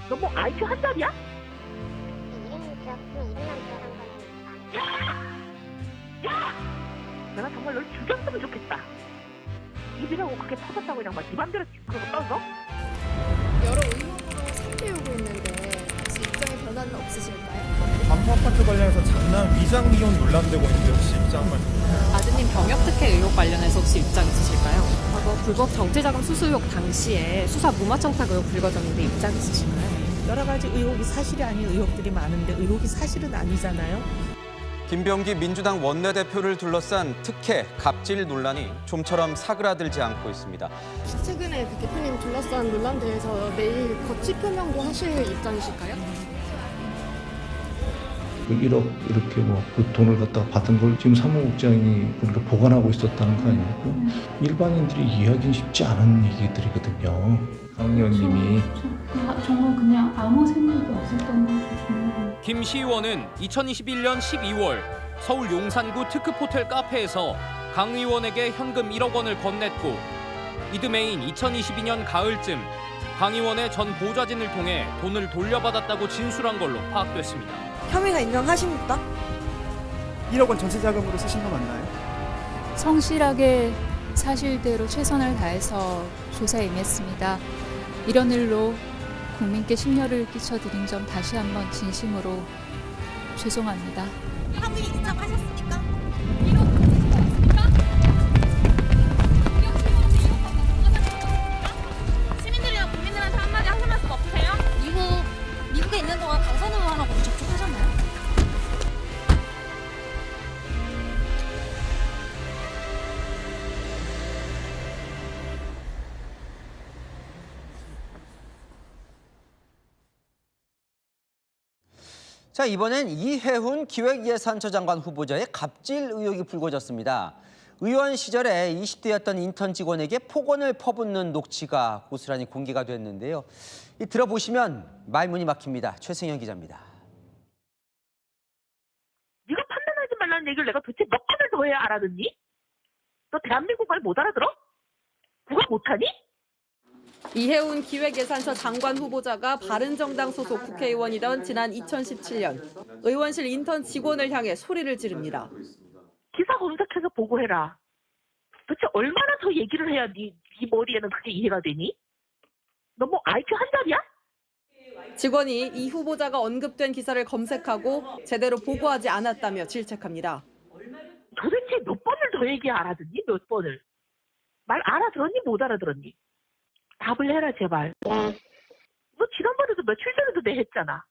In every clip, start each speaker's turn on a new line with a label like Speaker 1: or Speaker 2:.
Speaker 1: 너 뭐 IQ 한 달이야? 내가 정말 널 죽였으면 좋겠다. 입이라고 그렇게 터졌다고 그냥 막 네 맘대로 그러고 떠서?
Speaker 2: 여러 의혹으로 살펴오고 있는데 혹시 입장에 변화는 없으실까요?
Speaker 3: 반포 아파트 관련해서 장남 위장 미용 논란되고 있는데 혹시 입장 말씀?
Speaker 4: 아드님 병역 특혜 의혹 관련해서 혹시 입장 있으실까요? 과거 불법 정치자금 수수 의혹 당시에 수사 무마 청탁 의혹 불거졌는데 입장 있으신가요?
Speaker 5: 여러 가지 의혹이 사실이 아닌 의혹들이 많은데 의혹이 사실은 아니잖아요.
Speaker 6: 김병기 민주당 원내대표를 둘러싼 특혜, 갑질 논란이 좀처럼 사그라들지 않고 있습니다.
Speaker 2: 최근에 그 대표님 둘러싼 논란대에서 내일 거취 표명도 하실 입장이실까요?
Speaker 7: 1억 이렇게 그 돈을 갖다가 받은 걸 지금 사무국장이 그렇게 보관하고 있었다는 거 아니고 일반인들이 이해하기는 쉽지 않은 얘기들이거든요. 강 의원님이
Speaker 8: 정말 그냥 아무 생각이 없었던 거죠.
Speaker 9: 김 시의원은 2021년 12월 서울 용산구 특급 호텔 카페에서 강 의원에게 현금 1억 원을 건넸고 이듬해인 2022년 가을쯤 강 의원의 전 보좌진을 통해 돈을 돌려받았다고 진술한 걸로 파악됐습니다.
Speaker 2: 혐의가 인정하십니까?
Speaker 3: 1억 원 전체 자금으로 쓰신 거 맞나요?
Speaker 8: 성실하게 사실대로 최선을 다해서 조사에 임했습니다. 이런 일로 국민께 심려를 끼쳐드린 점 다시 한번 진심으로 죄송합니다.
Speaker 2: 혐의 인정하셨습니까? 시민들이나 국민들한테 한마디 하실 말씀 없으세요? 미국에 있는 동안 강선 의원하고 접촉하셨나요?
Speaker 10: 자, 이번엔 이해훈 기획예산처 장관 후보자의 갑질 의혹이 불거졌습니다. 의원 시절에 20대였던 인턴 직원에게 폭언을 퍼붓는 녹취가 고스란히 공개가 됐는데요. 들어보시면 말문이 막힙니다. 최승현 기자입니다.
Speaker 1: 네가 판단하지 말라는 얘기를 내가 도대체 몇 번을 더 해야 알아듣니? 너 대한민국 말 못 알아들어? 국어 못하니?
Speaker 4: 이해훈 기획예산처 장관 후보자가 바른정당 소속 국회의원이던 지난 2017년 의원실 인턴 직원을 향해 소리를 지릅니다.
Speaker 1: 기사 검색해서 보고해라. 도대체 얼마나 더 얘기를 해야 네 머리에는 그게 이해가 되니? 너 뭐 IQ 한 달이야?
Speaker 4: 직원이 이 후보자가 언급된 기사를 검색하고 제대로 보고하지 않았다며 질책합니다.
Speaker 1: 도대체 몇 번을 더 얘기해야 알아듣니? 몇 번을. 말 알아들었니? 못 알아들었니? 답을 해라 제발. 너 지난번에도 며칠 전에도 내 했잖아.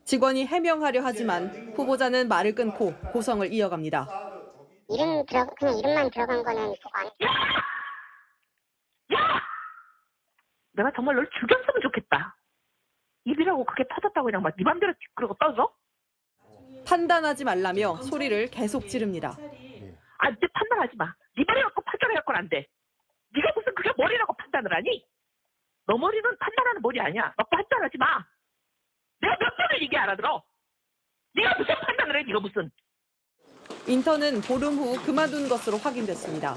Speaker 4: 직원이 해명하려 하지만 후보자는 말을 끊고 고성을 이어갑니다.
Speaker 11: 그냥 이름만 들어간 거는 그거 아니야?
Speaker 1: 야! 내가 정말 널 죽였으면 좋겠다. 입이라고 그렇게 터졌다고 그냥 막 네 맘대로 그러고 떠서?
Speaker 4: 판단하지 말라며 소리를 계속 지릅니다.
Speaker 1: 아, 이제 판단하지 마. 네 머리 갖고 판단해갖고는 안 돼. 네가 무슨 그게 머리라고 판단을 하니? 너 머리는 판단하는 머리 아니야. 너 판단하지 마. 내가 몇 번을 얘기 알아들어. 네가 무슨 판단을 해, 네가 무슨.
Speaker 4: 인턴은 보름 후 그만둔 것으로 확인됐습니다.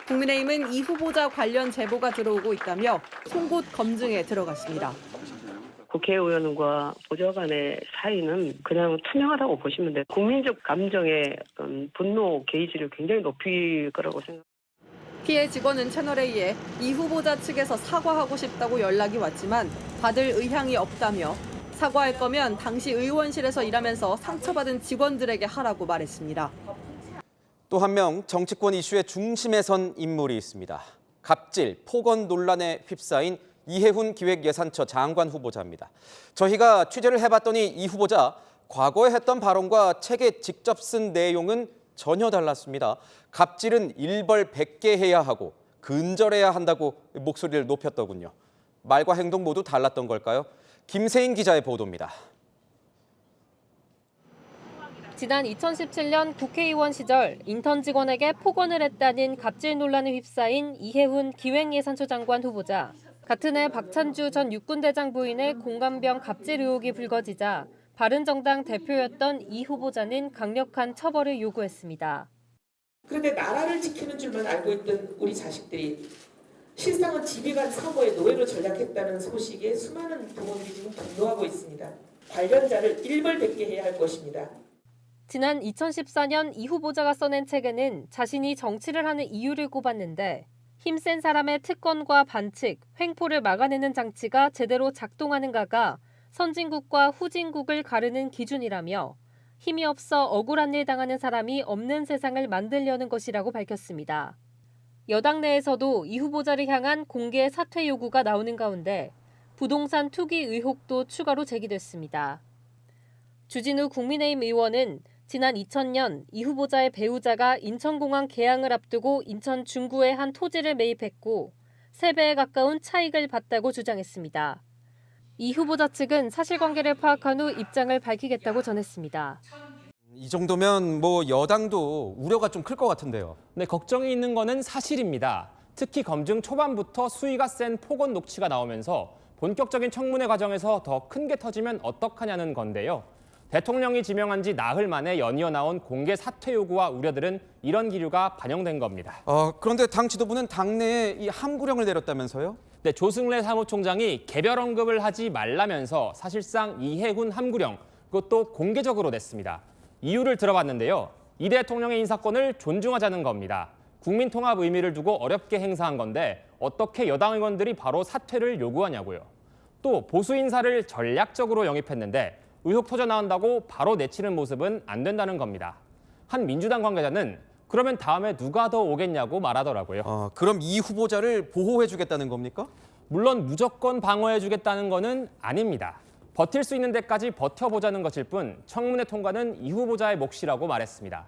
Speaker 4: 국민의힘은 이 후보자 관련 제보가 들어오고 있다며 송곳 검증에 들어갔습니다.
Speaker 12: 국회의원과 보좌관의 사이는 그냥 투명하다고 보시면 돼요. 국민적 감정의 분노 게이지를 굉장히 높일 거라고 생각합니다.
Speaker 4: 피해 직원은 채널A에 이 후보자 측에서 사과하고 싶다고 연락이 왔지만 받을 의향이 없다며 사과할 거면 당시 의원실에서 일하면서 상처받은 직원들에게 하라고 말했습니다.
Speaker 6: 또 한 명 정치권 이슈의 중심에 선 인물이 있습니다. 갑질, 폭언 논란에 휩싸인 이해훈 기획예산처 장관 후보자입니다. 저희가 취재를 해봤더니 이 후보자 과거에 했던 발언과 책에 직접 쓴 내용은 전혀 달랐습니다. 갑질은 일벌백계 해야 하고 근절해야 한다고 목소리를 높였더군요. 말과 행동 모두 달랐던 걸까요? 김세인 기자의 보도입니다.
Speaker 13: 지난 2017년 국회의원 시절 인턴 직원에게 폭언을 했다는 갑질 논란에 휩싸인 이해훈 기획예산처 장관 후보자. 같은 해 박찬주 전 육군대장 부인의 공감병 갑질 의혹이 불거지자 바른정당 대표였던 이 후보자는 강력한 처벌을 요구했습니다.
Speaker 5: 그런데 나라를 지키는 줄만 알고 있던 우리 자식들이
Speaker 14: 실상은 집요한 사고의 노예로 전락했다는 소식에 수많은 부모들이 지금 분노하고 있습니다. 관련자를 일벌백계 해야 할 것입니다.
Speaker 13: 지난 2014년 이 후보자가 써낸 책에는 자신이 정치를 하는 이유를 꼽았는데 힘센 사람의 특권과 반칙, 횡포를 막아내는 장치가 제대로 작동하는가가 선진국과 후진국을 가르는 기준이라며 힘이 없어 억울한 일 당하는 사람이 없는 세상을 만들려는 것이라고 밝혔습니다. 여당 내에서도 이 후보자를 향한 공개 사퇴 요구가 나오는 가운데 부동산 투기 의혹도 추가로 제기됐습니다. 주진우 국민의힘 의원은 지난 2000년 이 후보자의 배우자가 인천공항 개항을 앞두고 인천 중구에 한 토지를 매입했고 3배에 가까운 차익을 봤다고 주장했습니다. 이 후보자 측은 사실관계를 파악한 후 입장을 밝히겠다고 전했습니다.
Speaker 6: 이 정도면 뭐 여당도 우려가 좀 클 것 같은데요.
Speaker 15: 네, 걱정이 있는 거는 사실입니다. 특히 검증 초반부터 수위가 센 폭언 녹취가 나오면서 본격적인 청문회 과정에서 더 큰 게 터지면 어떡하냐는 건데요. 대통령이 지명한 지 나흘 만에 연이어 나온 공개 사퇴 요구와 우려들은 이런 기류가 반영된 겁니다.
Speaker 6: 그런데 당 지도부는 당내에 이 함구령을 내렸다면서요?
Speaker 15: 네, 조승래 사무총장이 개별 언급을 하지 말라면서 사실상 이해훈 함구령, 그것도 공개적으로 냈습니다. 이유를 들어봤는데요. 이 대통령의 인사권을 존중하자는 겁니다. 국민 통합 의미를 두고 어렵게 행사한 건데 어떻게 여당 의원들이 바로 사퇴를 요구하냐고요. 또 보수 인사를 전략적으로 영입했는데 의혹 터져 나온다고 바로 내치는 모습은 안 된다는 겁니다. 한 민주당 관계자는 그러면 다음에 누가 더 오겠냐고 말하더라고요.
Speaker 6: 그럼 이 후보자를 보호해주겠다는 겁니까?
Speaker 15: 물론 무조건 방어해주겠다는 거는 아닙니다. 버틸 수 있는 데까지 버텨보자는 것일 뿐 청문회 통과는 이 후보자의 몫이라고 말했습니다.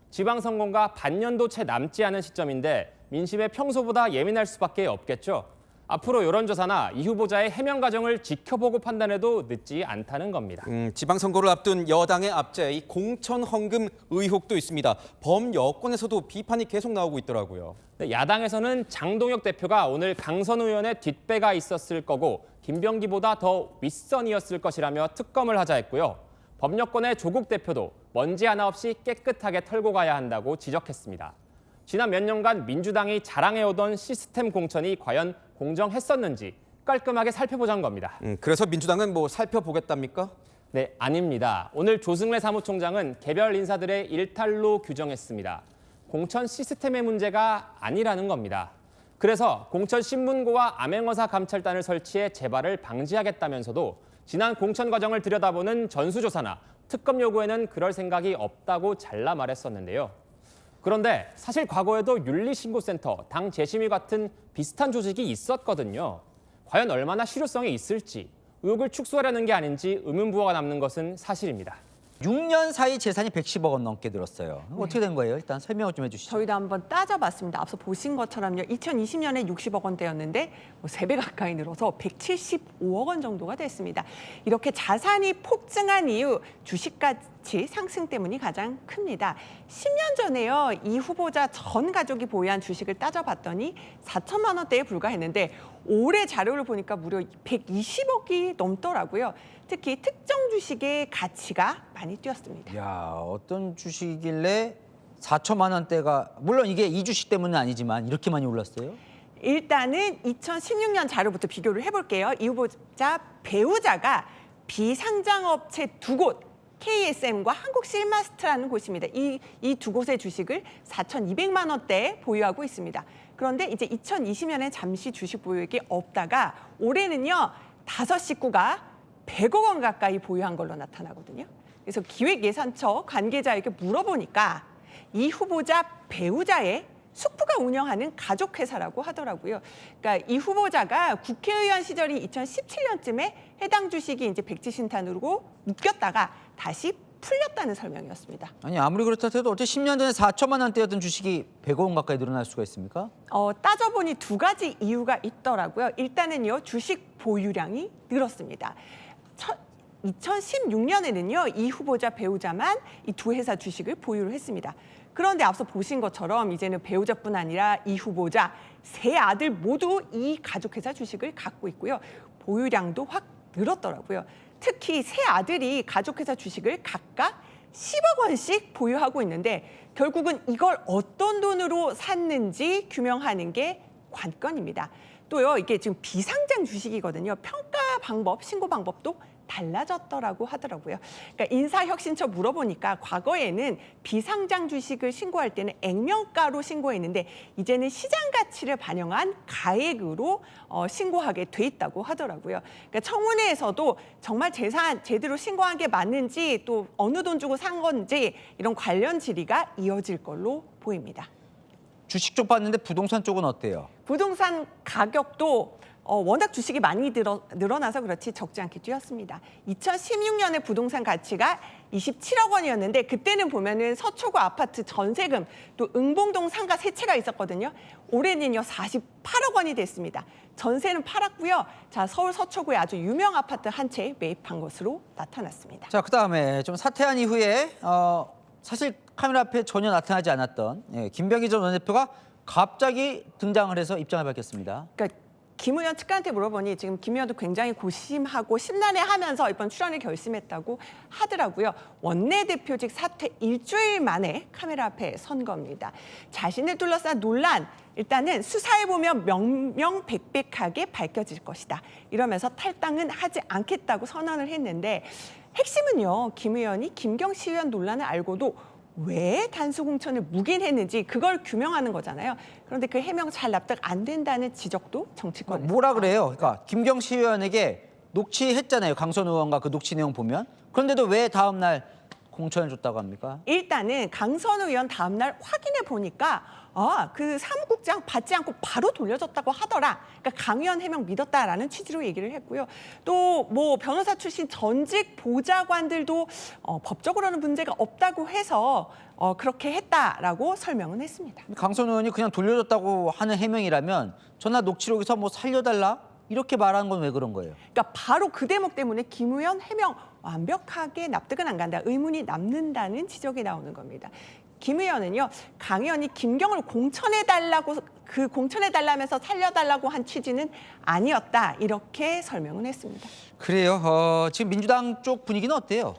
Speaker 15: 지방선거가 반년도 채 남지 않은 시점인데 민심에 평소보다 예민할 수밖에 없겠죠. 앞으로 여론조사나 이 후보자의 해명 과정을 지켜보고 판단해도 늦지 않다는 겁니다.
Speaker 6: 지방선거를 앞둔 여당의 압제, 이 공천 헌금 의혹도 있습니다. 범여권에서도 비판이 계속 나오고 있더라고요.
Speaker 15: 네, 야당에서는 장동혁 대표가 오늘 강선 의원의 뒷배가 있었을 거고 김병기보다 더 윗선이었을 것이라며 특검을 하자 했고요. 범여권의 조국 대표도 먼지 하나 없이 깨끗하게 털고 가야 한다고 지적했습니다. 지난 몇 년간 민주당이 자랑해오던 시스템 공천이 과연 공정했었는지 깔끔하게 살펴보자는 겁니다.
Speaker 6: 그래서 민주당은 뭐 살펴보겠답니까?
Speaker 15: 네, 아닙니다. 오늘 조승래 사무총장은 개별 인사들의 일탈로 규정했습니다. 공천 시스템의 문제가 아니라는 겁니다. 그래서 공천신문고와 암행어사 감찰단을 설치해 재발을 방지하겠다면서도 지난 공천 과정을 들여다보는 전수조사나 특검 요구에는 그럴 생각이 없다고 잘라 말했었는데요. 그런데 사실 과거에도 윤리신고센터, 당 재심위 같은 비슷한 조직이 있었거든요. 과연 얼마나 실효성이 있을지, 의혹을 축소하려는 게 아닌지 의문부호가 남는 것은 사실입니다.
Speaker 10: 6년 사이 재산이 110억 원 넘게 늘었어요. 어떻게 된 거예요? 일단 설명을 좀 해주시죠.
Speaker 4: 저희도 한번 따져봤습니다. 앞서 보신 것처럼요. 2020년에 60억 원대였는데 3배 가까이 늘어서 175억 원 정도가 됐습니다. 이렇게 자산이 폭증한 이유, 주식가치 상승 때문이 가장 큽니다. 10년 전에요. 이 후보자 전 가족이 보유한 주식을 따져봤더니 4천만 원대에 불과했는데 올해 자료를 보니까 무려 120억이 넘더라고요. 특히 특정 주식의 가치가 많이 뛰었습니다.
Speaker 10: 야, 어떤 주식이길래 4천만 원대가, 물론 이게 이 주식 때문은 아니지만 이렇게 많이 올랐어요?
Speaker 4: 일단은 2016년 자료부터 비교를 해볼게요. 이 후보자 배우자가 비상장업체 2곳, KSM과 한국실마스트라는 곳입니다. 이 두 곳의 주식을 4,200만 원대에 보유하고 있습니다. 그런데 이제 2020년에 잠시 주식 보유액이 없다가 올해는요, 5 식구가 100억 원 가까이 보유한 걸로 나타나거든요. 그래서 기획예산처 관계자에게 물어보니까 이 후보자 배우자의 숙부가 운영하는 가족회사라고 하더라고요. 그러니까 이 후보자가 국회의원 시절이 2017년쯤에 해당 주식이 이제 백지신탄으로 묶였다가 다시 풀렸다는 설명이었습니다.
Speaker 10: 아니, 아무리 그렇다 해도 어떻게 10년 전에 4천만 원대였던 주식이 100억 원 가까이 늘어날 수가 있습니까?
Speaker 4: 따져보니 2가지 이유가 있더라고요. 일단은요, 주식 보유량이 늘었습니다. 2016년에는요, 이 후보자 배우자만 이 두 회사 주식을 보유를 했습니다. 그런데 앞서 보신 것처럼 이제는 배우자뿐 아니라 이 후보자 3 아들 모두 이 가족회사 주식을 갖고 있고요. 보유량도 확 늘었더라고요. 특히 3 아들이 가족회사 주식을 각각 10억 원씩 보유하고 있는데 결국은 이걸 어떤 돈으로 샀는지 규명하는 게
Speaker 16: 관건입니다. 또요, 이게 지금 비상장 주식이거든요. 평가 방법, 신고 방법도 달라졌더라고 하더라고요. 그러니까 인사혁신처 물어보니까 과거에는 비상장 주식을 신고할 때는 액면가로 신고했는데 이제는 시장 가치를 반영한 가액으로 신고하게 돼 있다고 하더라고요. 그러니까 청문회에서도 정말 재산 제대로 신고한 게 맞는지 또 어느 돈 주고 산 건지 이런 관련 질의가 이어질 걸로 보입니다.
Speaker 10: 주식 쪽 봤는데 부동산 쪽은 어때요?
Speaker 16: 부동산 가격도 워낙 주식이 많이 늘어나서 그렇지 적지 않게 뛰었습니다. 2016년에 부동산 가치가 27억 원이었는데 그때는 보면은 서초구 아파트 전세금 또 응봉동 상가 세 채가 있었거든요. 올해는요 48억 원이 됐습니다. 전세는 팔았고요. 자, 서울 서초구에 아주 유명 아파트 한 채 매입한 것으로 나타났습니다.
Speaker 10: 자, 그다음에 좀 사퇴한 이후에 사실 카메라 앞에 전혀 나타나지 않았던 김병기 전 원내대표가 갑자기 등장을 해서 입장을 밝혔습니다.
Speaker 16: 그러니까 김 의원 측근한테 물어보니 지금 김 의원도 굉장히 고심하고 심란해하면서 이번 출연을 결심했다고 하더라고요. 원내대표직 사퇴 일주일 만에 카메라 앞에 선 겁니다. 자신을 둘러싼 논란, 일단은 수사해보면 명명백백하게 밝혀질 것이다. 이러면서 탈당은 하지 않겠다고 선언을 했는데 핵심은요. 김 의원이 김경시 의원 논란을 알고도 왜 단수공천을 묵인했는지 그걸 규명하는 거잖아요. 그런데 그 해명 잘 납득 안 된다는 지적도 정치권에서.
Speaker 10: 뭐라 그래요? 그러니까 김경시 의원에게 녹취했잖아요. 강선 의원과 그 녹취 내용 보면. 그런데도 왜 다음 날 공천을 줬다고 합니까?
Speaker 16: 일단은 강선 의원 다음 날 확인해 보니까 그 사무국장 받지 않고 바로 돌려줬다고 하더라. 그러니까 강 의원 해명 믿었다라는 취지로 얘기를 했고요. 또 뭐 변호사 출신 전직 보좌관들도 법적으로는 문제가 없다고 해서 그렇게 했다라고 설명은 했습니다.
Speaker 10: 강선 의원이 그냥 돌려줬다고 하는 해명이라면 전화 녹취록에서 뭐 살려달라? 이렇게 말하는 건 왜 그런 거예요?
Speaker 16: 그러니까 바로 그 대목 때문에 김 의원 해명 완벽하게 납득은 안 간다. 의문이 남는다는 지적이 나오는 겁니다. 김 의원은요, 강 의원이 김경을 공천해달라면서 살려달라고 한 취지는 아니었다. 이렇게 설명은 했습니다.
Speaker 10: 그래요. 지금 민주당 쪽 분위기는 어때요?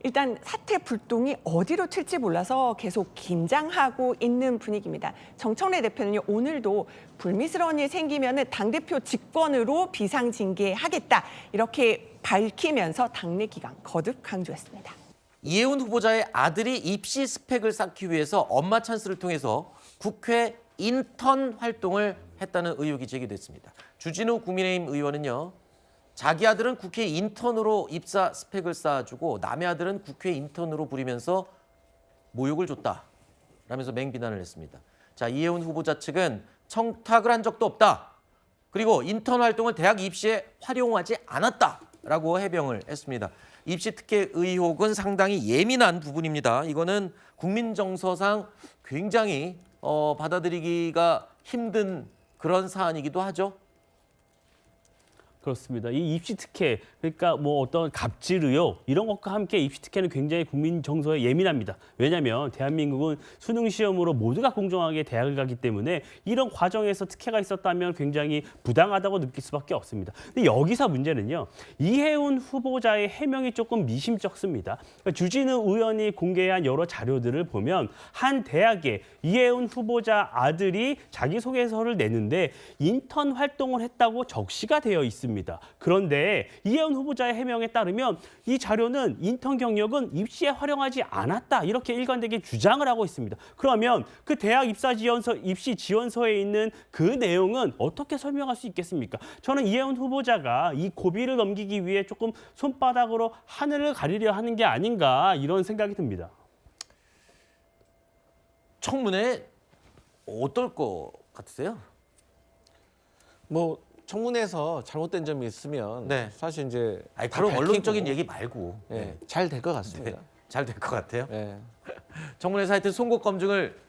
Speaker 16: 일단 사태 불똥이 어디로 튈지 몰라서 계속 긴장하고 있는 분위기입니다. 정청래 대표는요, 오늘도 불미스러운 일 생기면 당대표 직권으로 비상징계하겠다. 이렇게 밝히면서 당내 기강 거듭 강조했습니다.
Speaker 17: 이해훈 후보자의 아들이 입시 스펙을 쌓기 위해서 엄마 찬스를 통해서 국회 인턴 활동을 했다는 의혹이 제기됐습니다. 주진우 국민의힘 의원은요. 자기 아들은 국회 인턴으로 입사 스펙을 쌓아주고 남의 아들은 국회 인턴으로 부리면서 모욕을 줬다라면서 맹비난을 했습니다. 자, 이해훈 후보자 측은 청탁을 한 적도 없다. 그리고 인턴 활동을 대학 입시에 활용하지 않았다라고 해명을 했습니다. 입시 특혜 의혹은 상당히 예민한 부분입니다. 이거는 국민 정서상 굉장히 받아들이기가 힘든 그런 사안이기도 하죠.
Speaker 18: 그렇습니다. 이 입시 특혜, 그러니까 뭐 어떤 갑질 의혹 이런 것과 함께 입시 특혜는 굉장히 국민 정서에 예민합니다. 왜냐하면 대한민국은 수능 시험으로 모두가 공정하게 대학을 가기 때문에 이런 과정에서 특혜가 있었다면 굉장히 부당하다고 느낄 수밖에 없습니다. 근데 여기서 문제는요. 이해훈 후보자의 해명이 조금 미심쩍습니다. 그러니까 주진우 의원이 공개한 여러 자료들을 보면 한 대학에 이해훈 후보자 아들이 자기소개서를 내는데 인턴 활동을 했다고 적시가 되어 있습니다. 그런데 이해훈 후보자의 해명에 따르면 이 자료는 인턴 경력은 입시에 활용하지 않았다 이렇게 일관되게 주장을 하고 있습니다. 그러면 그 대학 입시 지원서에 있는 그 내용은 어떻게 설명할 수 있겠습니까? 저는 이해훈 후보자가 이 고비를 넘기기 위해 조금 손바닥으로 하늘을 가리려 하는 게 아닌가 이런 생각이 듭니다.
Speaker 17: 청문회 어떨 것 같으세요?
Speaker 19: 뭐 청문회에서 잘못된 점이 있으면 사실 이제
Speaker 17: 그런 언론적인 얘기 말고
Speaker 19: 잘 될 것 같습니다.
Speaker 17: 네, 잘 될 것 같아요. 청문회에서 하여튼 송곳 검증을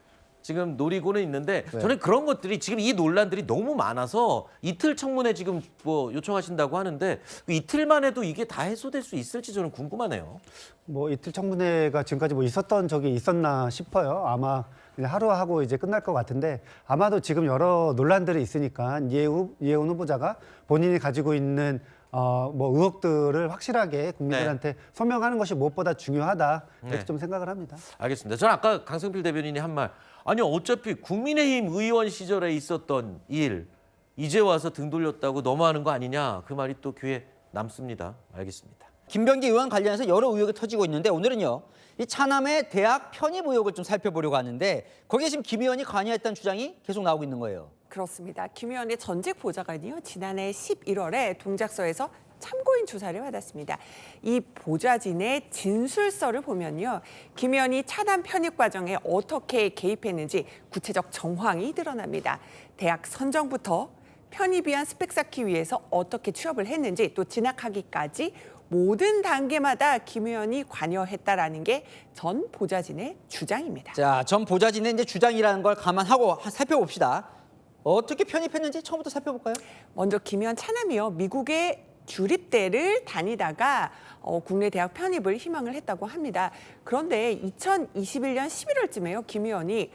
Speaker 17: 지금 노리고는 있는데 저는 그런 것들이 지금 이 논란들이 너무 많아서 이틀 청문회 지금 뭐 요청하신다고 하는데 이틀만 해도 이게 다 해소될 수 있을지 저는 궁금하네요.
Speaker 20: 뭐 이틀 청문회가 지금까지 뭐 있었던 적이 있었나 싶어요. 아마 그냥 하루 하고 이제 끝날 것 같은데 아마도 지금 여러 논란들이 있으니까 이해훈 후보자가 본인이 가지고 있는 뭐 의혹들을 확실하게 국민들한테 소명하는 것이 무엇보다 중요하다 이렇게
Speaker 17: 네.
Speaker 20: 좀 생각을 합니다.
Speaker 17: 알겠습니다. 저는 아까 강성필 대변인이 한 말, 아니 어차피 국민의힘 의원 시절에 있었던 일 이제 와서 등 돌렸다고 넘어가는 거 아니냐, 그 말이 또 귀에 남습니다. 알겠습니다.
Speaker 10: 김병기 의원 관련해서 여러 의혹이 터지고 있는데 오늘은요, 이 차남의 대학 편입 의혹을 좀 살펴보려고 하는데 거기에 지금 김 의원이 관여했다는 주장이 계속 나오고 있는 거예요.
Speaker 16: 그렇습니다. 김 의원의 전직 보좌관이요, 지난해 11월에 동작서에서 참고인 조사를 받았습니다. 이 보좌진의 진술서를 보면요, 김 의원이 차남 편입 과정에 어떻게 개입했는지 구체적 정황이 드러납니다. 대학 선정부터 편입 위한 스펙 쌓기 위해서 어떻게 취업을 했는지, 또 진학하기까지 모든 단계마다 김 의원이 관여했다라는 게 전 보좌진의 주장입니다.
Speaker 10: 자, 전 보좌진의 이제 주장이라는 걸 감안하고 살펴봅시다. 어떻게 편입했는지 처음부터 살펴볼까요?
Speaker 16: 먼저 김 의원 차남이요, 미국의 주립대를 다니다가 국내 대학 편입을 희망을 했다고 합니다. 그런데 2021년 11월쯤에요, 김 의원이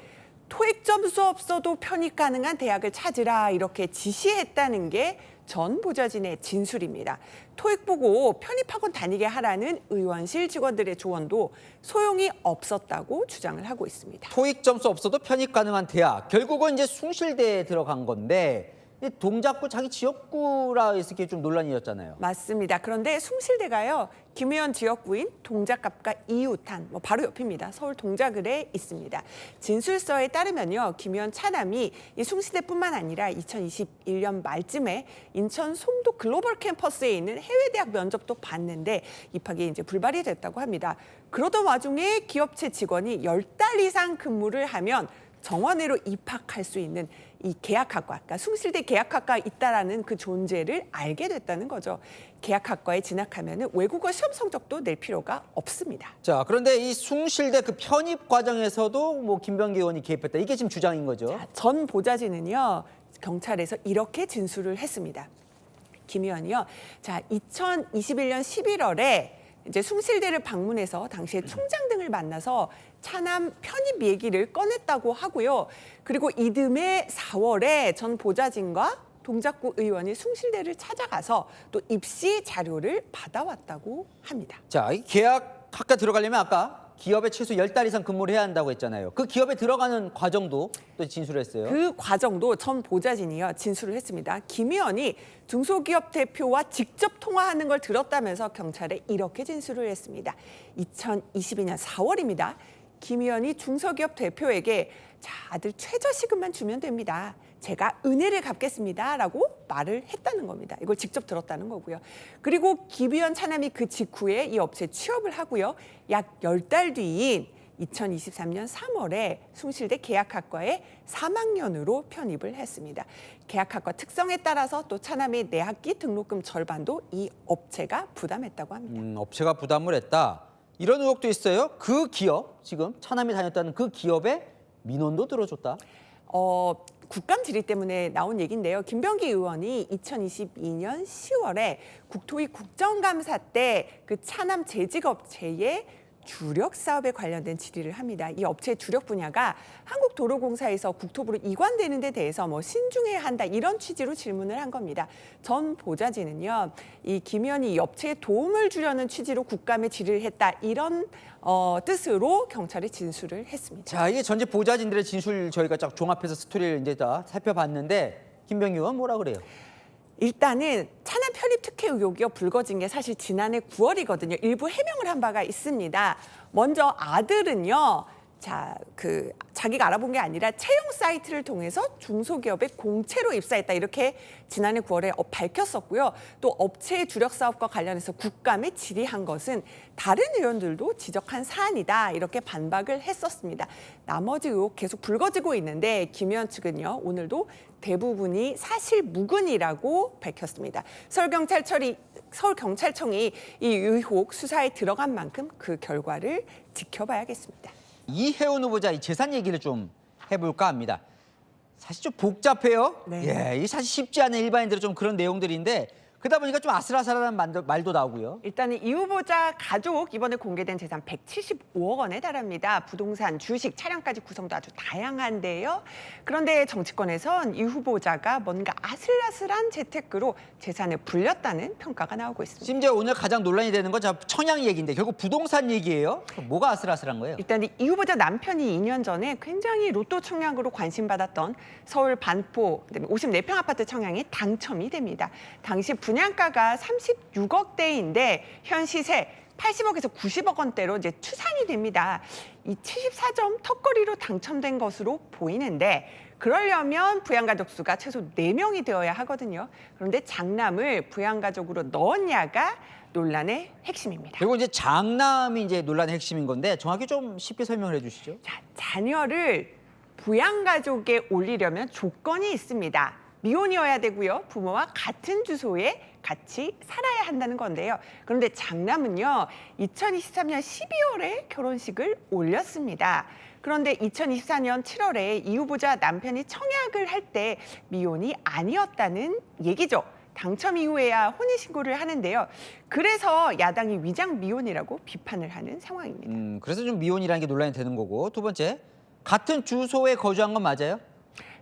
Speaker 16: 토익 점수 없어도 편입 가능한 대학을 찾으라 이렇게 지시했다는 게 전 보좌진의 진술입니다. 토익 보고 편입학원 다니게 하라는 의원실 직원들의 조언도 소용이 없었다고 주장을 하고 있습니다.
Speaker 10: 토익 점수 없어도 편입 가능한 대학, 결국은 이제 숭실대에 들어간 건데 이 동작구 자기 지역구라 해서 이게 좀 논란이었잖아요.
Speaker 16: 맞습니다. 그런데 숭실대가요, 김 의원 지역구인 동작갑과 이웃한 바로 옆입니다. 서울 동작을에 있습니다. 진술서에 따르면요, 김 의원 차남이 이 숭실대뿐만 아니라 2021년 말쯤에 인천 송도 글로벌 캠퍼스에 있는 해외 대학 면접도 봤는데 입학이 이제 불발이 됐다고 합니다. 그러던 와중에 기업체 직원이 10달 이상 근무를 하면 정원외로 입학할 수 있는 이 계약학과, 그러니까 숭실대 계약학과가 있다라는 그 존재를 알게 됐다는 거죠. 계약학과에 진학하면 외국어 시험 성적도 낼 필요가 없습니다.
Speaker 10: 자, 그런데 이 숭실대 그 편입 과정에서도 뭐 김병기 의원이 개입했다, 이게 지금 주장인 거죠.
Speaker 16: 자, 전 보좌진은요, 경찰에서 이렇게 진술을 했습니다. 김 의원이요, 자, 2021년 11월에 이제 숭실대를 방문해서 당시에 총장 등을 만나서 차남 편입 얘기를 꺼냈다고 하고요. 그리고 이듬해 4월에 전 보좌진과 동작구 의원이 숭실대를 찾아가서 또 입시 자료를 받아왔다고 합니다.
Speaker 10: 자, 이 계약학과 들어가려면 아까 기업에 최소 10달 이상 근무를 해야 한다고 했잖아요. 그 기업에 들어가는 과정도 또 진술을 했어요.
Speaker 16: 그 과정도 전 보좌진이요, 진술을 했습니다. 김 의원이 중소기업 대표와 직접 통화하는 걸 들었다면서 경찰에 이렇게 진술을 했습니다. 2022년 4월입니다. 김 의원이 중소기업 대표에게 자, 아들 최저시급만 주면 됩니다. 제가 은혜를 갚겠습니다. 라고 말을 했다는 겁니다. 이걸 직접 들었다는 거고요. 그리고 김 의원 차남이 그 직후에 이 업체에 취업을 하고요. 약 10달 뒤인 2023년 3월에 숭실대 계약학과에 3학년으로 편입을 했습니다. 계약학과 특성에 따라서 또 차남의 내학기 등록금 절반도 이 업체가 부담했다고 합니다.
Speaker 10: 업체가 부담을 했다, 이런 의혹도 있어요. 그 기업, 지금 차남이 다녔다는 그 기업에 민원도 들어줬다.
Speaker 16: 국감 질의 때문에 나온 얘기인데요. 김병기 의원이 2022년 10월에 국토위 국정감사 때 그 차남 재직업체의 주력 사업에 관련된 질의를 합니다. 이 업체의 주력 분야가 한국도로공사에서 국토부로 이관되는 데 대해서 신중해야 한다, 이런 취지로 질문을 한 겁니다. 전 보좌진은요, 이 김 의원이 이 업체에 도움을 주려는 취지로 국감에 질의를 했다, 이런 뜻으로 경찰에 진술을 했습니다.
Speaker 10: 자, 이게 전직 보좌진들의 진술 저희가 쫙 종합해서 스토리를 이제 다 살펴봤는데 김병기 의원 뭐라 그래요?
Speaker 16: 일단은 차남 편입 특혜 의혹이 불거진 게 사실 지난해 9월이거든요. 일부 해명을 한 바가 있습니다. 먼저 아들은요, 자기가 알아본 게 아니라 채용 사이트를 통해서 중소기업에 공채로 입사했다, 이렇게 지난해 9월에 밝혔었고요. 또 업체의 주력 사업과 관련해서 국감에 질의한 것은 다른 의원들도 지적한 사안이다, 이렇게 반박을 했었습니다. 나머지 의혹 계속 불거지고 있는데 김 의원 측은요, 오늘도 대부분이 사실 무근이라고 밝혔습니다. 서울경찰청이 이 의혹 수사에 들어간 만큼 그 결과를 지켜봐야겠습니다.
Speaker 10: 이혜훈 후보자 이 재산 얘기를 좀 해볼까 합니다. 사실 좀 복잡해요.
Speaker 16: 네.
Speaker 10: 예, 이게 사실 쉽지 않은 일반인들은 좀 그런 내용들인데 그러다 보니까 좀 아슬아슬한 말도 나오고요.
Speaker 16: 일단은 이 후보자 가족 이번에 공개된 재산 175억 원에 달합니다. 부동산, 주식, 차량까지 구성도 아주 다양한데요. 그런데 정치권에선 이 후보자가 뭔가 아슬아슬한 재테크로 재산을 불렸다는 평가가 나오고 있습니다.
Speaker 10: 심지어 오늘 가장 논란이 되는 건 청약 얘기인데 결국 부동산 얘기예요? 뭐가 아슬아슬한 거예요?
Speaker 16: 일단 이 후보자 남편이 2년 전에 굉장히 로또 청약으로 관심받았던 서울 반포 54평 아파트 청약이 당첨이 됩니다. 당시 분양가가 36억대인데 현 시세 80억에서 90억 원대로 이제 추산이 됩니다. 이 74점 턱걸이로 당첨된 것으로 보이는데 그러려면 부양가족 수가 최소 4명이 되어야 하거든요. 그런데 장남을 부양가족으로 넣었냐가 논란의 핵심입니다.
Speaker 10: 그리고 이제 장남이 이제 논란의 핵심인 건데 정확히 좀 쉽게 설명을 해주시죠.
Speaker 16: 자, 자녀를 부양가족에 올리려면 조건이 있습니다. 미혼이어야 되고요. 부모와 같은 주소에 같이 살아야 한다는 건데요. 그런데 장남은요. 2023년 12월에 결혼식을 올렸습니다. 그런데 2024년 7월에 이 후보자 남편이 청약을 할 때 미혼이 아니었다는 얘기죠. 당첨 이후에야 혼인신고를 하는데요. 그래서 야당이 위장 미혼이라고 비판을 하는 상황입니다.
Speaker 10: 그래서 좀 미혼이라는 게 논란이 되는 거고. 두 번째, 같은 주소에 거주한 건 맞아요?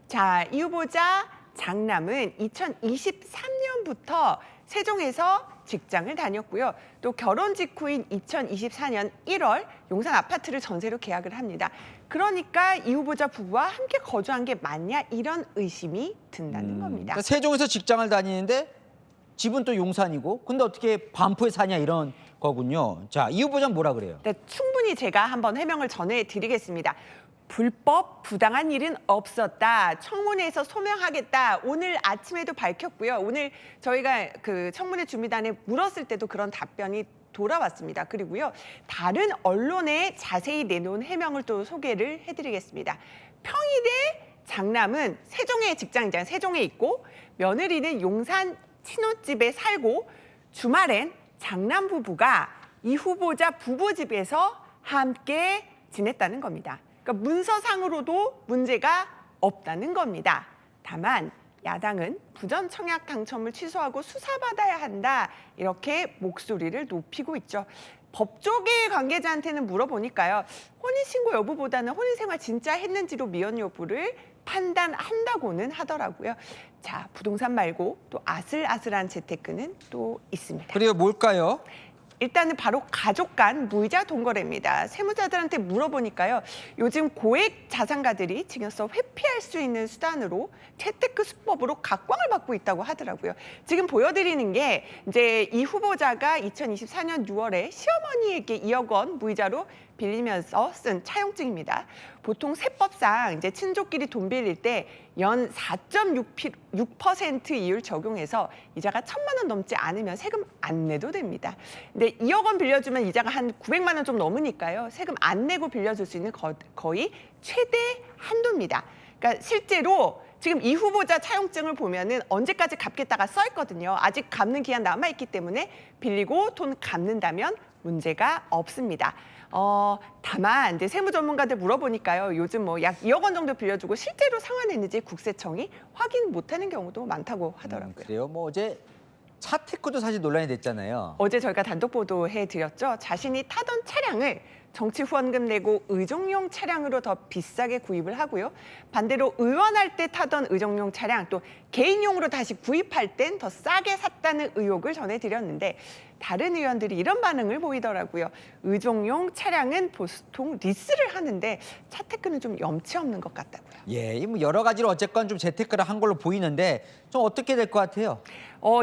Speaker 16: 자, 이 후보자 장남은 2023년부터 세종에서 직장을 다녔고요. 또 결혼 직후인 2024년 1월 용산 아파트를 전세로 계약을 합니다. 그러니까 이 후보자 부부와 함께 거주한 게 맞냐 이런 의심이 든다는 겁니다.
Speaker 10: 그러니까 세종에서 직장을 다니는데 집은 또 용산이고 근데 어떻게 반포에 사냐 이런 거군요. 자, 이 후보자는 뭐라 그래요?
Speaker 16: 네, 충분히 제가 한번 해명을 전해드리겠습니다. 불법 부당한 일은 없었다. 청문회에서 소명하겠다. 오늘 아침에도 밝혔고요. 오늘 저희가 그 청문회 준비단에 물었을 때도 그런 답변이 돌아왔습니다. 그리고요. 다른 언론에 자세히 내놓은 해명을 또 소개를 해드리겠습니다. 평일에 장남은 세종에 직장이잖아요. 세종에 있고 며느리는 용산 친혼집에 살고 주말엔 장남 부부가 이 후보자 부부 집에서 함께 지냈다는 겁니다. 그러니까 문서상으로도 문제가 없다는 겁니다. 다만 야당은 부전 청약 당첨을 취소하고 수사받아야 한다 이렇게 목소리를 높이고 있죠. 법조계 관계자한테는 물어보니까요. 혼인신고 여부보다는 혼인생활 진짜 했는지로 미혼 여부를 판단한다고는 하더라고요. 자, 부동산 말고 또 아슬아슬한 재테크는 또 있습니다.
Speaker 10: 그래요, 뭘까요?
Speaker 16: 일단은 바로 가족 간 무이자 돈거래입니다. 세무자들한테 물어보니까요. 요즘 고액 자산가들이 증여서 회피할 수 있는 수단으로 재테크 수법으로 각광을 받고 있다고 하더라고요. 지금 보여드리는 게 이제 이 후보자가 2024년 6월에 시어머니에게 2억 원 무이자로 빌리면서 쓴 차용증입니다. 보통 세법상 이제 친족끼리 돈 빌릴 때 연 4.6% 이율 적용해서 이자가 1,000만 원 넘지 않으면 세금 안 내도 됩니다. 근데 2억 원 빌려주면 이자가 한 900만 원 좀 넘으니까요. 세금 안 내고 빌려줄 수 있는 거의 최대 한도입니다. 그러니까 실제로 지금 이 후보자 차용증을 보면은 언제까지 갚겠다가 써 있거든요. 아직 갚는 기한 남아 있기 때문에 빌리고 돈 갚는다면 문제가 없습니다. 다만 이제 세무 전문가들 물어보니까요. 요즘 뭐 약 2억 원 정도 빌려주고 실제로 상환했는지 국세청이 확인 못하는 경우도 많다고 하더라고요.
Speaker 10: 그래요? 뭐 어제 차태크도 사실 논란이 됐잖아요.
Speaker 16: 어제 저희가 단독 보도해드렸죠. 자신이 타던 차량을 정치 후원금 내고 의정용 차량으로 더 비싸게 구입을 하고요. 반대로 의원할 때 타던 의정용 차량 또 개인용으로 다시 구입할 땐 더 싸게 샀다는 의혹을 전해드렸는데 다른 의원들이 이런 반응을 보이더라고요. 의정용 차량은 보통 리스를 하는데 차태크는 좀 염치 없는 것 같다고요.
Speaker 10: 예, 뭐 여러 가지로 어쨌건 좀 재테크를 한 걸로 보이는데 좀 어떻게 될 것 같아요?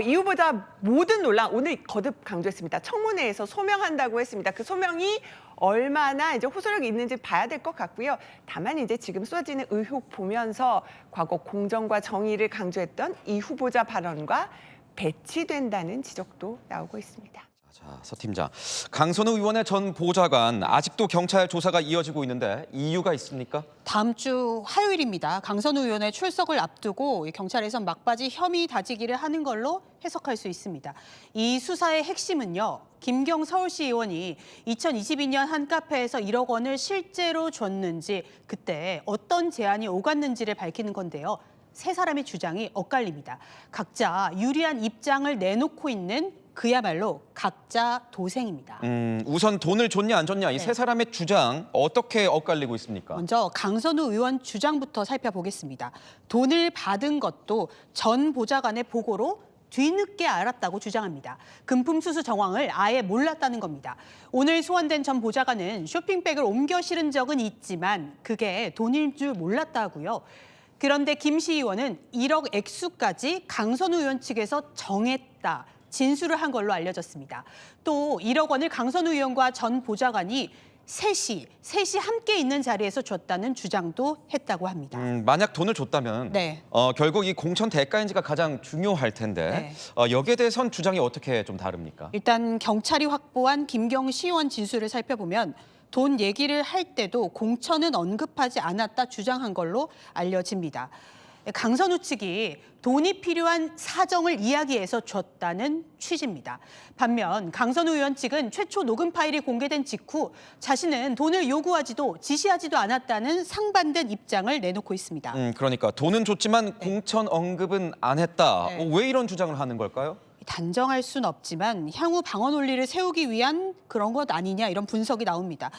Speaker 16: 이 후보자 모든 논란 오늘 거듭 강조했습니다. 청문회에서 소명한다고 했습니다. 그 소명이 얼마나 이제 호소력이 있는지 봐야 될 것 같고요. 다만 이제 지금 쏟아지는 의혹 보면서 과거 공정과 정의를 강조했던 이 후보자 발언과 배치된다는 지적도 나오고 있습니다.
Speaker 6: 자, 서 팀장. 강선우 의원의 전 보좌관 아직도 경찰 조사가 이어지고 있는데 이유가 있습니까?
Speaker 21: 다음 주 화요일입니다. 강선우 의원의 출석을 앞두고 경찰에선 막바지 혐의 다지기를 하는 걸로 해석할 수 있습니다. 이 수사의 핵심은요. 김경 서울시 의원이 2022년 한 카페에서 1억 원을 실제로 줬는지 그때 어떤 제안이 오갔는지를 밝히는 건데요. 세 사람의 주장이 엇갈립니다. 각자 유리한 입장을 내놓고 있는 그야말로 각자 도생입니다.
Speaker 6: 우선 돈을 줬냐 안 줬냐 이 세 사람의 주장 어떻게 엇갈리고 있습니까?
Speaker 21: 먼저 강선우 의원 주장부터 살펴보겠습니다. 돈을 받은 것도 전 보좌관의 보고로 뒤늦게 알았다고 주장합니다. 금품 수수 정황을 아예 몰랐다는 겁니다. 오늘 소환된 전 보좌관은 쇼핑백을 옮겨 실은 적은 있지만 그게 돈일 줄 몰랐다고요. 그런데 김씨 의원은 1억 액수까지 강선우 의원 측에서 정했다. 진술을 한 걸로 알려졌습니다. 또 1억 원을 강선우 의원과 전 보좌관이 셋이 함께 있는 자리에서 줬다는 주장도 했다고 합니다.
Speaker 6: 만약 돈을 줬다면
Speaker 21: 네.
Speaker 6: 결국 이 공천 대가인지가 가장 중요할 텐데 여기에 대해선 주장이 어떻게 좀 다릅니까?
Speaker 21: 일단 경찰이 확보한 김경시 의원 진술을 살펴보면 돈 얘기를 할 때도 공천은 언급하지 않았다 주장한 걸로 알려집니다. 강선우 측이 돈이 필요한 사정을 이야기해서 줬다는 취지입니다. 반면 강선우 의원 측은 최초 녹음 파일이 공개된 직후 자신은 돈을 요구하지도 지시하지도 않았다는 상반된 입장을 내놓고 있습니다.
Speaker 6: 그러니까 돈은 줬지만 공천 언급은 안 했다. 왜 이런 주장을 하는 걸까요?
Speaker 21: 단정할 수는 없지만 향후 방어 논리를 세우기 위한 그런 것 아니냐 이런 분석이 나옵니다.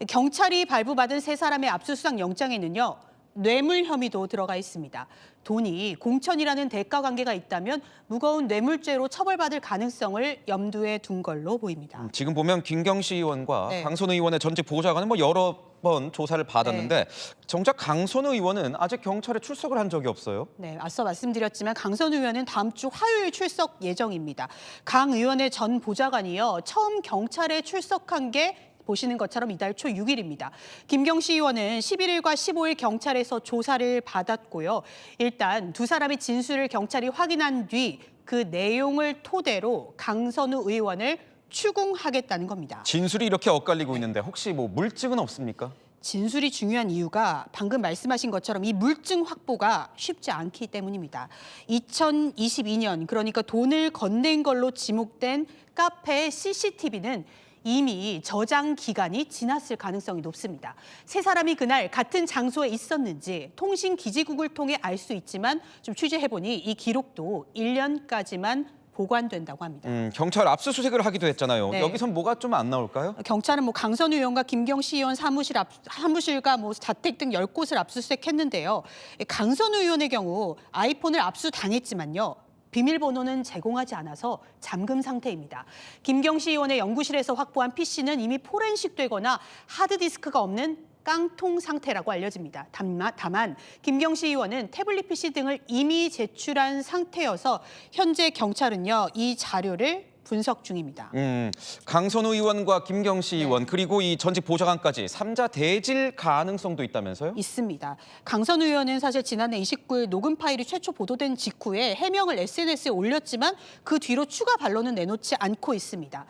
Speaker 21: 경찰이 발부받은 세 사람의 압수수색 영장에는요. 뇌물 혐의도 들어가 있습니다. 돈이 공천이라는 대가 관계가 있다면 무거운 뇌물죄로 처벌받을 가능성을 염두에 둔 걸로 보입니다.
Speaker 6: 지금 보면 김경시 의원과 강선우 의원의 전직 보좌관은 여러 번 조사를 받았는데 정작 강선우 의원은 아직 경찰에 출석을 한 적이 없어요.
Speaker 21: 네, 앞서 말씀드렸지만 강선우 의원은 다음 주 화요일 출석 예정입니다. 강 의원의 전 보좌관이요. 처음 경찰에 출석한 게 보시는 것처럼 이달 초 6일입니다. 김경시 의원은 11일과 15일 경찰에서 조사를 받았고요. 일단 두 사람의 진술을 경찰이 확인한 뒤 그 내용을 토대로 강선우 의원을 추궁하겠다는 겁니다.
Speaker 6: 진술이 이렇게 엇갈리고 있는데 혹시 물증은 없습니까?
Speaker 21: 진술이 중요한 이유가 방금 말씀하신 것처럼 이 물증 확보가 쉽지 않기 때문입니다. 2022년 그러니까 돈을 건넨 걸로 지목된 카페의 CCTV는 이미 저장 기간이 지났을 가능성이 높습니다. 세 사람이 그날 같은 장소에 있었는지 통신 기지국을 통해 알 수 있지만 좀 취재해보니 이 기록도 1년까지만 보관된다고 합니다.
Speaker 6: 경찰 압수수색을 하기도 했잖아요. 여기선 뭐가 좀 안 나올까요?
Speaker 21: 경찰은 강선우 의원과 김경시 의원 사무실과 자택 등 10곳을 압수수색했는데요. 강선우 의원의 경우 아이폰을 압수당했지만요. 비밀번호는 제공하지 않아서 잠금 상태입니다. 김경시 의원의 연구실에서 확보한 PC는 이미 포렌식되거나 하드디스크가 없는 깡통 상태라고 알려집니다. 다만 김경시 의원은 태블릿 PC 등을 이미 제출한 상태여서 현재 경찰은요, 이 자료를 분석 중입니다.
Speaker 6: 강선우 의원과 김경시 의원 그리고 이 전직 보좌관까지 3자 대질 가능성도 있다면서요?
Speaker 21: 있습니다. 강선우 의원은 사실 지난해 29일 녹음 파일이 최초 보도된 직후에 해명을 SNS에 올렸지만 그 뒤로 추가 반론은 내놓지 않고 있습니다.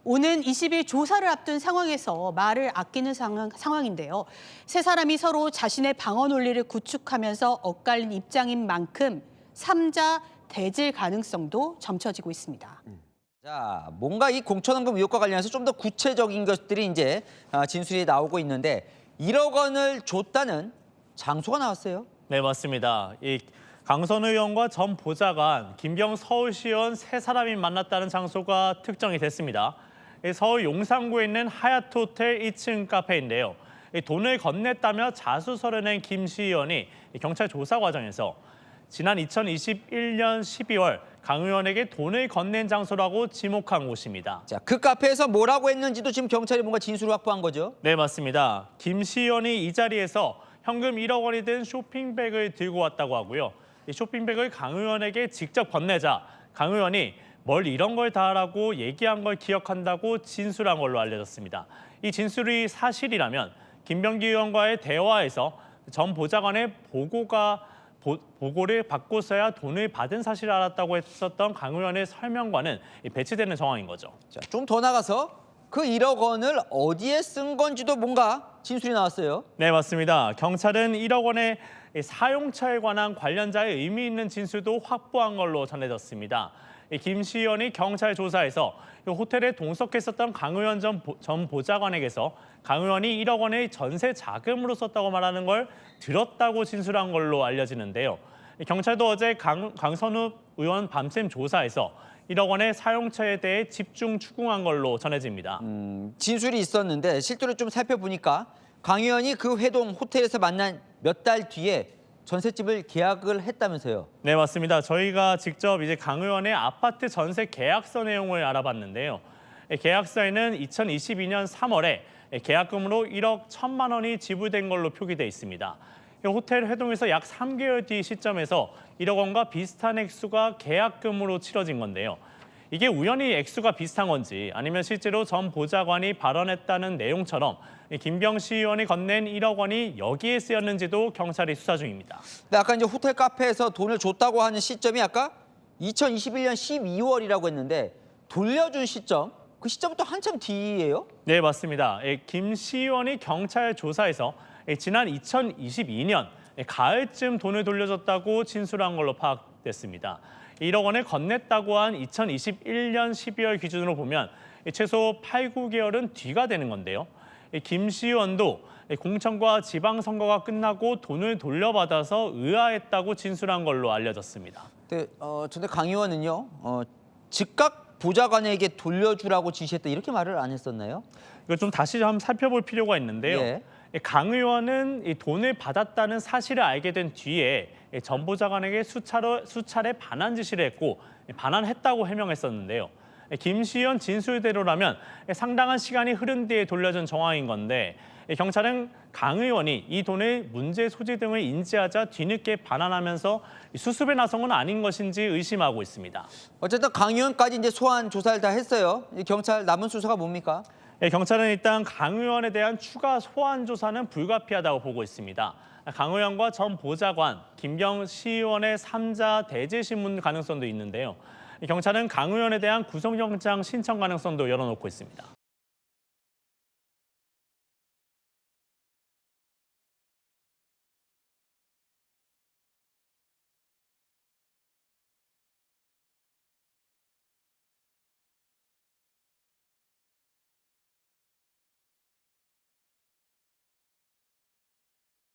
Speaker 21: 오는 20일 조사를 앞둔 상황에서 말을 아끼는 상황인데요. 세 사람이 서로 자신의 방어 논리를 구축하면서 엇갈린 입장인 만큼 3자 대질 가능성도 점쳐지고 있습니다.
Speaker 10: 자, 뭔가 이 공천헌금 의혹과 관련해서 좀 더 구체적인 것들이 이제 진술이 나오고 있는데 1억 원을 줬다는 장소가 나왔어요.
Speaker 7: 네, 맞습니다. 이 강선우 의원과 전 보좌관, 김경 서울시의원 세 사람이 만났다는 장소가 특정이 됐습니다. 서울 용산구에 있는 하얏트 호텔 2층 카페인데요. 돈을 건넸다며 자수서를 낸 김 시의원이 경찰 조사 과정에서 지난 2021년 12월 강 의원에게 돈을 건넨 장소라고 지목한 곳입니다.
Speaker 10: 자, 그 카페에서 뭐라고 했는지도 지금 경찰이 뭔가 진술을 확보한 거죠?
Speaker 7: 네, 맞습니다. 김 시의원이 이 자리에서 현금 1억 원이 든 쇼핑백을 들고 왔다고 하고요. 이 쇼핑백을 강 의원에게 직접 건네자 강 의원이 뭘 이런 걸 다 하라고 얘기한 걸 기억한다고 진술한 걸로 알려졌습니다. 이 진술이 사실이라면 김병기 의원과의 대화에서 전 보좌관의 보고를 받고서야 돈을 받은 사실을 알았다고 했었던 강 의원의 설명과는 배치되는 정황인 거죠.
Speaker 10: 자, 좀 더 나가서 그 1억 원을 어디에 쓴 건지도 뭔가 진술이 나왔어요.
Speaker 7: 네, 맞습니다. 경찰은 1억 원의 사용처에 관한 관련자의 의미 있는 진술도 확보한 걸로 전해졌습니다. 김 시의원이 경찰 조사에서 호텔에 동석했었던 강 의원 전 보좌관에게서 강 의원이 1억 원의 전세 자금으로 썼다고 말하는 걸 들었다고 진술한 걸로 알려지는데요. 경찰도 어제 강선우 의원 밤샘 조사에서 1억 원의 사용처에 대해 집중 추궁한 걸로 전해집니다.
Speaker 10: 진술이 있었는데 실제로 좀 살펴보니까 강 의원이 그 회동 호텔에서 만난 몇 달 뒤에 전셋집을 계약을 했다면서요?
Speaker 7: 네, 맞습니다. 저희가 직접 이제 강 의원의 아파트 전세 계약서 내용을 알아봤는데요. 계약서에는 2022년 3월에 계약금으로 1억 1천만 원이 지불된 걸로 표기돼 있습니다. 호텔 회동에서 약 3개월 뒤 시점에서 1억 원과 비슷한 액수가 계약금으로 치러진 건데요. 이게 우연히 액수가 비슷한 건지 아니면 실제로 전 보좌관이 발언했다는 내용처럼 김병 시의원이 건넨 1억 원이 여기에 쓰였는지도 경찰이 수사 중입니다.
Speaker 10: 근데 아까 이제 호텔 카페에서 돈을 줬다고 하는 시점이 아까 2021년 12월이라고 했는데 돌려준 시점, 그 시점부터 한참 뒤예요?
Speaker 7: 네, 맞습니다. 김 시의원이 경찰 조사에서 지난 2022년 가을쯤 돈을 돌려줬다고 진술한 걸로 파악됐습니다. 1억 원을 건넸다고 한 2021년 12월 기준으로 보면 최소 8, 9개월은 뒤가 되는 건데요. 김 시의원도 공천과 지방선거가 끝나고 돈을 돌려받아서 의아했다고 진술한 걸로 알려졌습니다.
Speaker 10: 네, 근데 강 의원은요, 즉각 보좌관에게 돌려주라고 지시했다 이렇게 말을 안 했었나요?
Speaker 7: 이거 좀 다시 한번 살펴볼 필요가 있는데요.
Speaker 10: 예.
Speaker 7: 강 의원은 이 돈을 받았다는 사실을 알게 된 뒤에 전 보좌관에게 수차례 반환 지시를 했고 반환했다고 해명했었는데요. 김 시의원 진술대로라면 상당한 시간이 흐른 뒤에 돌려준 정황인 건데 경찰은 강 의원이 이 돈의 문제 소지 등을 인지하자 뒤늦게 반환하면서 수습에 나선 건 아닌 것인지 의심하고 있습니다.
Speaker 10: 어쨌든 강 의원까지 이제 소환 조사를 다 했어요. 경찰 남은 수사가 뭡니까?
Speaker 7: 경찰은 일단 강 의원에 대한 추가 소환 조사는 불가피하다고 보고 있습니다. 강 의원과 전 보좌관, 김병 시의원의 3자 대제 신문 가능성도 있는데요. 경찰은 강 의원에 대한 구속영장 신청 가능성도 열어놓고 있습니다.